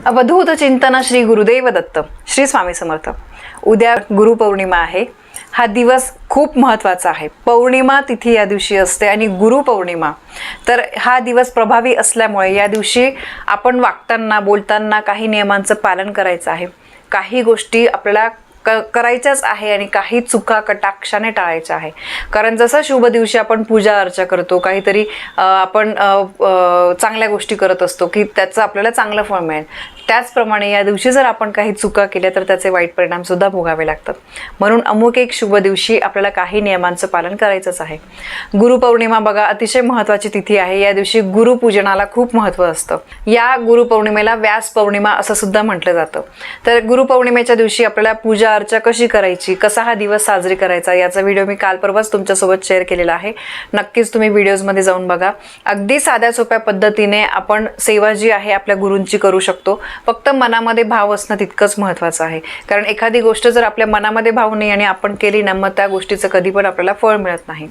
अवधूत चिंतन श्री गुरुदेव दत्त. श्री स्वामी समर्थ. उद्या गुरुपौर्णिमा आहे. हा दिवस खूप महत्त्वाचा आहे. पौर्णिमा तिथी या दिवशी असते आणि गुरुपौर्णिमा तर हा दिवस प्रभावी असल्यामुळे या दिवशी आपण वागताना बोलताना काही नियमांचं पालन करायचं आहे. काही गोष्टी आपल्याला करायच्याच आहे आणि काही चुका कटाक्षाने टाळायच्या आहे. कारण जसं शुभ दिवशी आपण पूजा अर्चा करतो, काहीतरी आपण चांगल्या गोष्टी करत असतो की त्याचं आपल्याला चांगलं फळ मिळेल, त्याचप्रमाणे या दिवशी जर आपण काही चुका केल्या तर त्याचे वाईट परिणाम सुद्धा भोगावे लागतात. म्हणून अमुक एक शुभ दिवशी आपल्याला काही नियमांचं पालन करायचंच आहे. गुरुपौर्णिमा बघा अतिशय महत्त्वाची तिथी आहे. या दिवशी गुरुपूजनाला खूप महत्त्व असतं. या गुरुपौर्णिमेला व्यास पौर्णिमा असं सुद्धा म्हटलं जातं. तर गुरुपौर्णिमेच्या दिवशी आपल्याला पूजा अर्चा कशी करायची, कसा हा दिवस साजरी करायचा याचा व्हिडिओ मी काल परवाच तुमच्यासोबत शेअर केलेला आहे. नक्कीच तुम्ही व्हिडिओजमध्ये जाऊन बघा. अगदी साध्या सोप्या पद्धतीने आपण सेवा जी आहे आपल्या गुरूंची करू शकतो. फक्त मनामध्ये भाव असणं तितकंच महत्त्वाचं आहे. कारण एखादी गोष्ट जर आपल्या मनामध्ये भाव नाही आणि आपण केली ना, मग त्या गोष्टीचं कधी पण आपल्याला फळ मिळत नाही.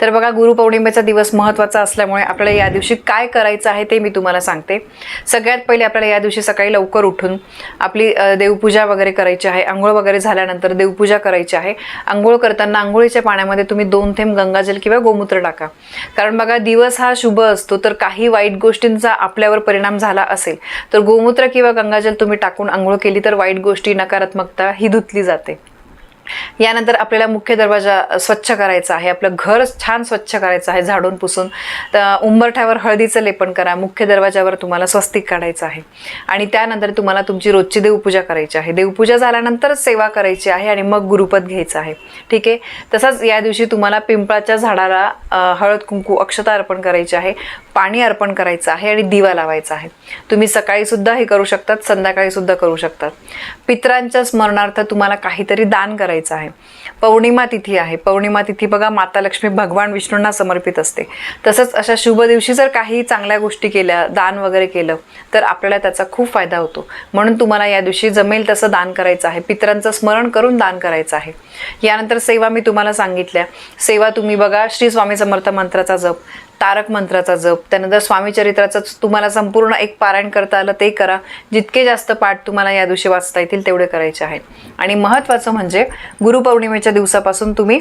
तर बघा गुरुपौर्णिमेचा दिवस महत्त्वाचा असल्यामुळे आपल्याला या दिवशी काय करायचं आहे ते मी तुम्हाला सांगते. सगळ्यात पहिले आपल्याला या दिवशी सकाळी लवकर उठून आपली देवपूजा वगैरे करायची आहे. आंघोळ वगैरे झाल्यानंतर देवपूजा करायची आहे. आंघोळ करताना आंघोळीच्या पाण्यामध्ये तुम्ही 2 थेंब गंगाजल किंवा गोमूत्र टाका. कारण बघा दिवस हा शुभ असतो, तर काही वाईट गोष्टींचा आपल्यावर परिणाम झाला असेल तर गोमूत्र किंवा गंगाजल तुम्ही टाकून आंघोळ केली तर वाईट गोष्टी, नकारात्मकता ही धुतली जाते. यानंतर आपल्याला मुख्य दरवाजा स्वच्छ करायचा आहे. आपलं घर छान स्वच्छ करायचं आहे झाडून पुसून. उंबरठ्यावर हळदीचं लेपन करा. मुख्य दरवाजावर तुम्हाला स्वस्तिक काढायचं आहे आणि त्यानंतर तुम्हाला तुमची रोजची देवपूजा करायची आहे. देवपूजा झाल्यानंतर सेवा करायची आहे आणि मग गुरुपद घ्यायचं आहे. ठीक आहे. तसंच या दिवशी तुम्हाला पिंपळाच्या झाडाला हळद कुंकू अक्षता अर्पण करायची आहे, पाणी अर्पण करायचं आहे आणि दिवा लावायचा आहे. तुम्ही सकाळी सुद्धा हे करू शकतात, संध्याकाळी सुद्धा करू शकतात. पितरांच्या स्मरणार्थ तुम्हाला काहीतरी दान करायचं आहे. पौर्णिमा तिथी आहे. पौर्णिमा तिथी बघा माता लक्ष्मी भगवान विष्णूंना समर्पित असते. तसंच अशा शुभ दिवशी जर काही चांगल्या गोष्टी केल्या, दान वगैरे केलं तर आपल्याला त्याचा खूप फायदा होतो. म्हणून तुम्हाला या दिवशी जमेल तसं दान करायचं आहे. पितरांचं स्मरण करून दान करायचं आहे. यानंतर सेवा मी तुम्हाला सांगितल्या. सेवा तुम्ही बघा श्री स्वामी समर्थ मंत्राचा जप, तारक मंत्राचा जप, त्यानंतर स्वामी चरित्राचं तुम्हाला संपूर्ण एक पारायण करता आलं ते करा. जितके जास्त पाठ तुम्हाला या दिवशी वाचता येतील तेवढे करायचे आहे. आणि महत्त्वाचं म्हणजे गुरुपौर्णिमेच्या दिवसापासून तुम्ही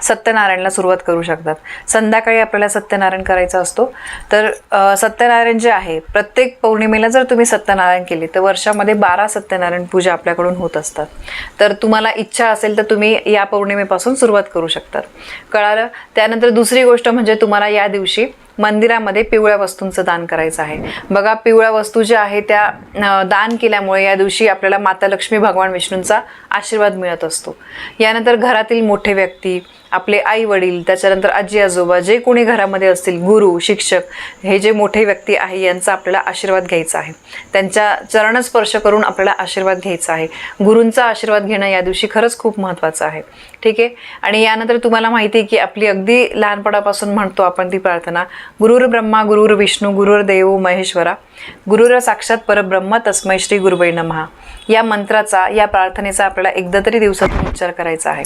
सत्यनारायणला सुरुवात करू शकतात. संध्याकाळी आपल्याला सत्यनारायण करायचा असतो. तर सत्यनारायण जे आहे प्रत्येक पौर्णिमेला जर तुम्ही सत्यनारायण केले तर वर्षामध्ये 12 सत्यनारायण पूजा आपल्याकडून होत असतात. तर तुम्हाला इच्छा असेल तर तुम्ही या पौर्णिमेपासून सुरुवात करू शकतात. कळालं. त्यानंतर दुसरी गोष्ट म्हणजे तुम्हाला या दिवशी मंदिरामध्ये पिवळ्या वस्तूंचं दान करायचं आहे. बघा पिवळ्या वस्तू ज्या आहेत त्या दान केल्यामुळे या दिवशी आपल्याला माता लक्ष्मी भगवान विष्णूंचा आशीर्वाद मिळत असतो. यानंतर घरातील मोठे व्यक्ती, आपले आई वडील, त्याच्यानंतर आजी आजोबा, जे कोणी घरामध्ये असतील, गुरु शिक्षक, हे जे मोठे व्यक्ती आहे यांचा आपल्याला आशीर्वाद घ्यायचा आहे. त्यांच्या चरणस्पर्श करून आपल्याला आशीर्वाद घ्यायचा आहे. गुरूंचा आशीर्वाद घेणं या दिवशी खरंच खूप महत्त्वाचं आहे. ठीक आहे. आणि यानंतर तुम्हाला माहिती आहे की आपली अगदी लहानपणापासून म्हणतो आपण ती प्रार्थना, गुरुर ब्रह्मा गुरुर विष्णू गुरुर देव महेश्वरा गुरुर साक्षात परब्रह्म तस्मै श्री गुरुवे नमः. या मंत्राचा, या प्रार्थनेचा आपल्याला एकदा तरी दिवसातून उच्चार करायचा आहे.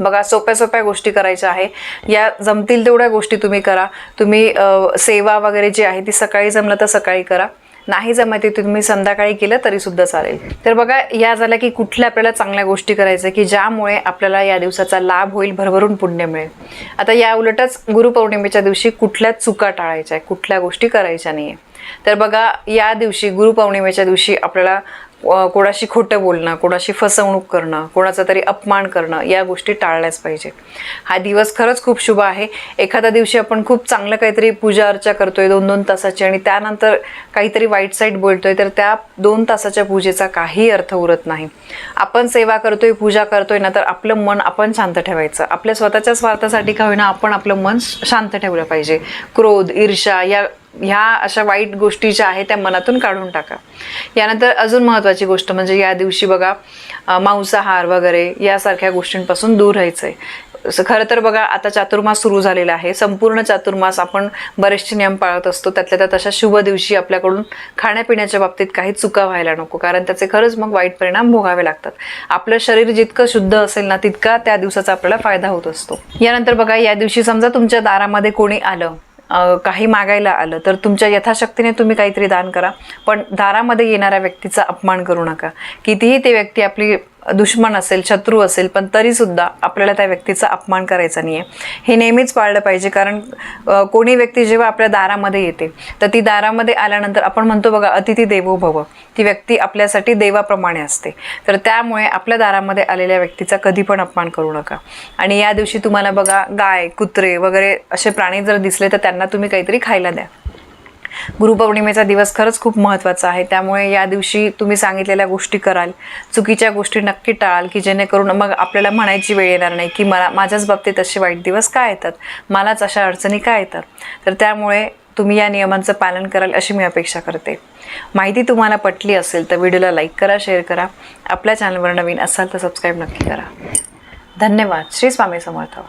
बघा सोप्या सोप्या गोष्टी करायच्या आहे. या जमतील तेवढ्या गोष्टी तुम्ही करा. तुम्ही सेवा वगैरे जी आहे ती सकाळी जमलं तर सकाळी करा, नाही जमत ते तुम्ही संध्याकाळी केलं तरी सुद्धा चालेल. तर बघा या झाल्या की कुठल्या आपल्याला चांगल्या गोष्टी करायच्या की ज्यामुळे आपल्याला या दिवसाचा लाभ होईल, भरभरून पुण्य मिळेल. आता या उलटच गुरुपौर्णिमेच्या दिवशी कुठल्या चुका टाळायच्या आहे, कुठल्या गोष्टी करायच्या नाही आहे. तर बघा या दिवशी गुरुपौर्णिमेच्या दिवशी आपल्याला कोणाशी खोटं बोलणं, कोणाशी फसवणूक करणं, कोणाचा तरी अपमान करणं या गोष्टी टाळल्याच पाहिजे. हा दिवस खरंच खूप शुभ आहे. एखाद्या दिवशी आपण खूप चांगलं काहीतरी पूजा अर्चा करतोय 2-2 तासाची आणि त्यानंतर काहीतरी वाईट साईट बोलतोय तर त्या 2 तासाच्या पूजेचा काही अर्थ उरत नाही. आपण सेवा करतोय, पूजा करतोय ना, तर आपलं मन आपण शांत ठेवायचं. आपल्या स्वतःच्या स्वार्थासाठी का होईना आपण आपलं मन शांत ठेवलं पाहिजे. क्रोध, ईर्ष्या ह्या अशा वाईट गोष्टी ज्या आहेत त्या मनातून काढून टाका. यानंतर अजून महत्त्वाची गोष्ट म्हणजे या दिवशी बघा मांसाहार वगैरे यासारख्या गोष्टींपासून दूर राहायचं आहे. खरं तर बघा आता चातुर्मास सुरू झालेला आहे. संपूर्ण चातुर्मास आपण बरेचसे नियम पाळत असतो. त्यातल्या त्यात अशा शुभ दिवशी आपल्याकडून खाण्यापिण्याच्या बाबतीत काही चुका व्हायला नको, कारण त्याचे खरंच मग वाईट परिणाम भोगावे लागतात. आपलं शरीर जितकं शुद्ध असेल ना तितका त्या दिवसाचा आपल्याला फायदा होत असतो. यानंतर बघा या दिवशी समजा तुमच्या दारामध्ये कोणी आलं काही मागायला आलं तर तुमच्या यथाशक्तीने तुम्ही काहीतरी दान करा, पण दारामध्ये येणाऱ्या व्यक्तीचा अपमान करू नका. कितीही ते व्यक्ती आपली दुश्मन असेल, शत्रू असेल, पण तरीसुद्धा आपल्याला त्या व्यक्तीचा अपमान करायचा नाही आहे. हे नेहमीच पाळलं पाहिजे, कारण कोणी व्यक्ती जेव्हा आपल्या दारामध्ये येते तर ती दारामध्ये आल्यानंतर आपण म्हणतो बघा, अतिथी देवो भव, ती व्यक्ती आपल्यासाठी देवाप्रमाणे असते. तर त्यामुळे आपल्या दारामध्ये आलेल्या व्यक्तीचा कधी पण अपमान करू नका. आणि या दिवशी तुम्हाला बघा, गाय, कुत्रे वगैरे असे प्राणी जर दिसले तर त्यांना तुम्ही काहीतरी खायला द्या. गुरुपौर्णिमेचा दिवस खरंच खूप महत्त्वाचा आहे, त्यामुळे या दिवशी तुम्ही सांगितलेल्या गोष्टी कराल, चुकीच्या गोष्टी नक्की टाळाल, की जेणेकरून मग आपल्याला म्हणायची वेळ येणार नाही की माझ्याच बाबतीत असे वाईट दिवस का येतात, मलाच अशा अडचणी का येतात. तर त्यामुळे तुम्ही या नियमांचं पालन कराल अशी मी अपेक्षा करते. माहिती तुम्हाला पटली असेल तर व्हिडिओला लाईक करा, शेअर करा. आपल्या चॅनलवर नवीन असाल तर सबस्क्राईब नक्की करा. धन्यवाद. श्री स्वामी समर्थ.